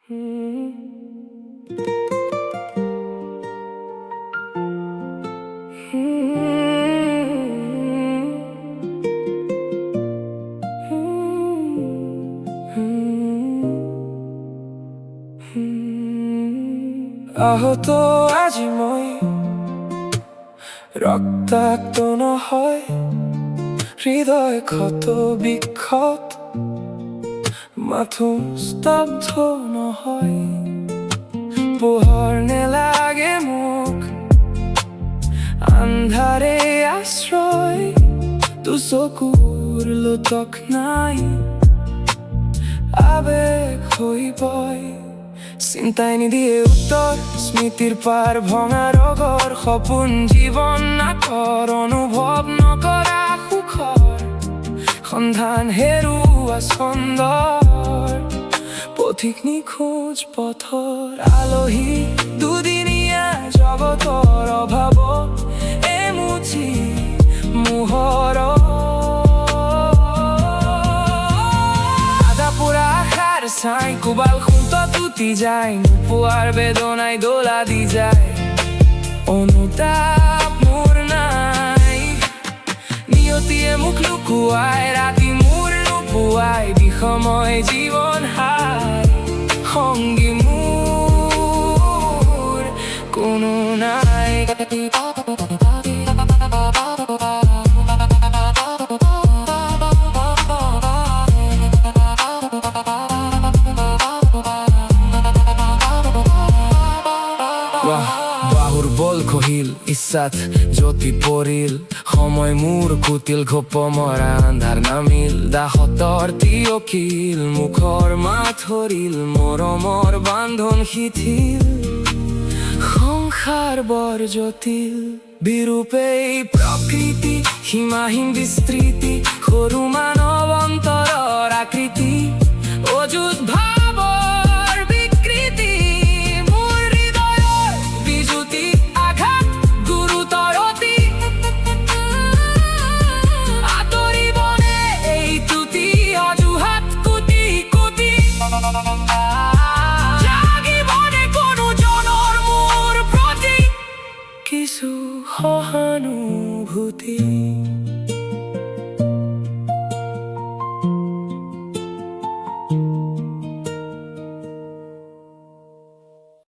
আহত আজি মই ৰক্তাক্ত নহয়, হৃদয় ক্ষত বিক্ষত, মাথো স্তব্ধ নহয়। পোহৰ নেলাগে মোক, আন্ধাৰে আশ্ৰয়, দুচকুৰ লোতক নাই, আবেগ হৈ পয়। চিন্তাই নিদিয়ে উত্তৰ, স্মৃতিৰ পাৰ ভঙা ৰগৰ, সপোন জীৱন নাকৰ, অনুভৱ নকৰা সুখৰ, সন্ধান হেৰুৱা ছন্দৰ, পথিক নিখোজ পথৰ, আলহী দুদিনীয়া জগতৰ অভাৱত এমুঠি মোহৰ, আদা পোৰা আশাৰ ছাই কোবাল খুঁতত উটি যায়, নোপোৱাৰ বেদনাই দোলা দি যায়, অনুতাপ মোৰ নাই, নিয়তিয়ে মোক লুকুৱাই, ৰাতি মোৰ নোপোৱাই, বিষময় জীৱন হাই, সংগী মোৰ কোনো নাই। বাহুৰ বল খহিল, ইচ্ছাত জ্যোতি পৰিল, সময় মোৰ কুটিল, ঘোপ মৰা আন্ধাৰ নামিল, দাহতৰ তিয়কিল, মুখৰ মাত হৰিল, মৰমৰ বান্ধন শিথিল, সংসাৰ বৰ জটিল, বিৰূপেই প্ৰকৃতি, সীমাহীন বিস্তৃতি, সৰু মানৱ অন্তৰৰ আকৃতি, অযুত ভাৱৰ বিকৃতি, মোৰ হৃদয়ৰ বিজুতি, আঘাত গুৰুতৰ অতি, আঁতৰিবনে এই তুতি, অজুহাত কোটি কোটি, জাগিবনে কোনো জনৰ মোৰ প্ৰতি কিছু সহানুভূতি।